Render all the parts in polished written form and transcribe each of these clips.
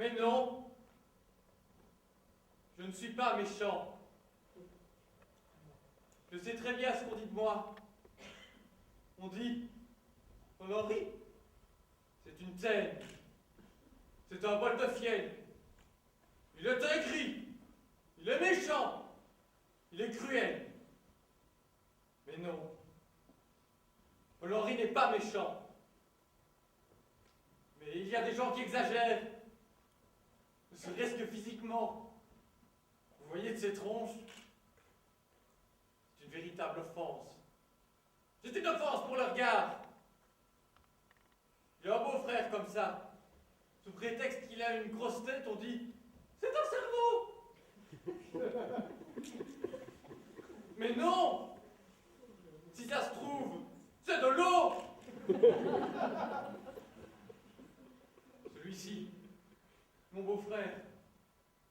Mais non, je ne suis pas méchant. Je sais très bien ce qu'on dit de moi. On dit, Paul Henri, c'est une teigne, c'est un bol de fiel. Il est aigri, il est méchant, il est cruel. Mais non, Paul Henri n'est pas méchant. Mais il y a des gens qui exagèrent, ne serait-ce que physiquement. Vous voyez de ces tronches? C'est une véritable offense. C'est une offense pour le regard. Il y a un beau-frère comme ça. Sous prétexte qu'il a une grosse tête, on dit « C'est un cerveau !» Mais non! Si ça se trouve, c'est de l'eau! Celui-ci, mon beau-frère,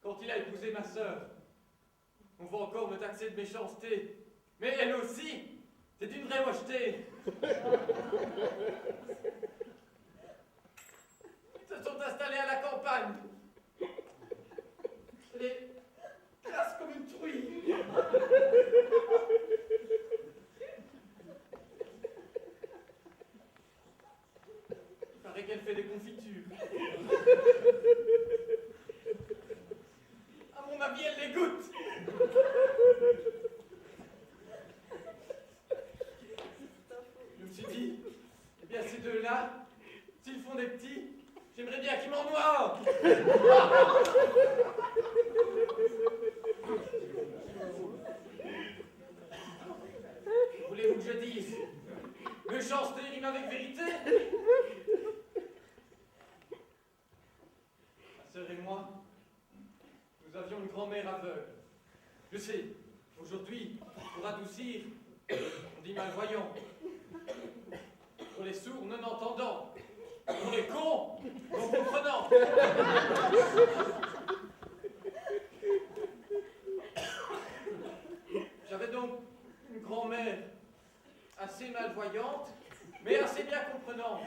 quand il a épousé ma sœur, on va encore me taxer de méchanceté. Mais elle aussi, c'est une vraie mocheté. Ils se sont installés à la campagne. Elle est classe comme une truie. Il paraît qu'elle fait des confitures. À mon avis, elle les goûte. Je me suis dit, eh bien ces deux-là, s'ils font des petits, j'aimerais bien qu'ils m'en noient. Voulez-vous que je dise méchanceté rime avec vérité? Ma sœur et moi, nous avions une grand-mère aveugle. Je sais, aujourd'hui, pour adoucir, on dit malvoyant. Pour les sourds, non entendants. Pour les cons, non comprenants. J'avais donc une grand-mère assez malvoyante, mais assez bien comprenante.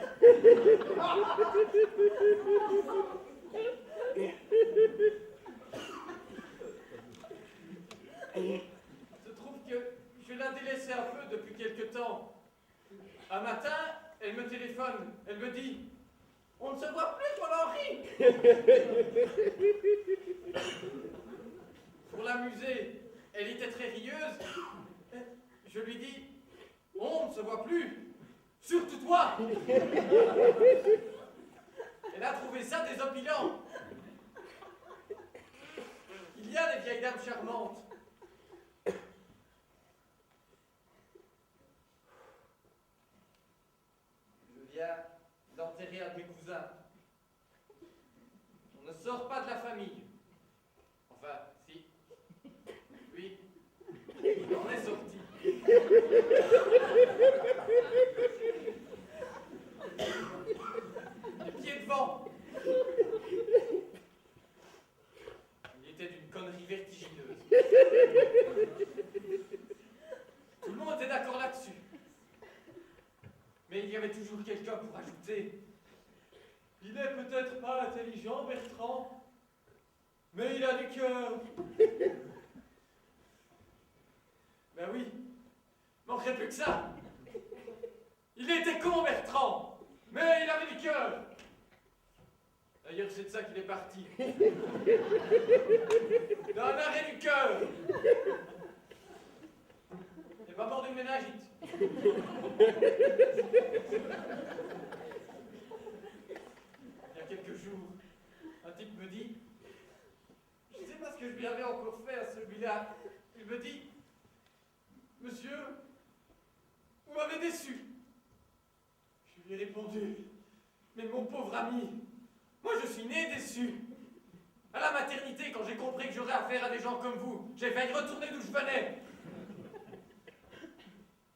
Il se trouve que je la délaissais un peu depuis quelque temps. Un matin, elle me téléphone, elle me dit « On ne se voit plus, Paul Henri !» Pour l'amuser, elle était très rieuse. Je lui dis « On ne se voit plus, surtout toi !» Elle a trouvé ça désopilant. Il y a des vieilles dames charmantes. Je viens d'enterrer un de mes cousins. On ne sort pas de la famille. Enfin, si. Lui, il en est sorti. Les pieds devant. Il était d'une connerie vertigineuse. Tout le monde était d'accord là-dessus. Mais il y avait toujours quelqu'un pour ajouter. Il n'est peut-être pas intelligent, Bertrand, mais il a du cœur. Ben oui, manquerait plus que ça. Il était con, Bertrand, mais il avait du cœur. D'ailleurs, c'est de ça qu'il est parti. D'un arrêt du cœur. Il n'est pas mort d'une méningite. Il y a quelques jours, un type me dit, je ne sais pas ce que je lui avais encore fait à celui-là. Il me dit, monsieur, vous m'avez déçu. Je lui ai répondu, mais mon pauvre ami, moi je suis né déçu. À la maternité, quand j'ai compris que j'aurais affaire à des gens comme vous, j'ai failli retourner d'où je venais.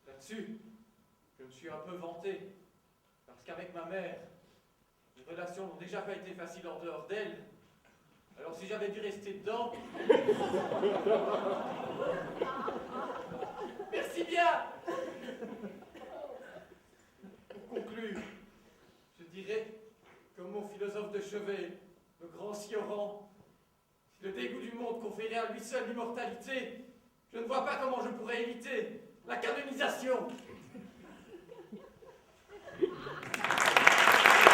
Là-dessus, je me suis un peu vanté, parce qu'avec ma mère, les relations n'ont déjà pas été faciles en dehors d'elle. Alors si j'avais dû rester dedans... Merci bien. Pour conclure, je dirais, comme mon philosophe de chevet, le grand Sioran, si le dégoût du monde conférait à lui seul l'immortalité, je ne vois pas comment je pourrais éviter la canonisation.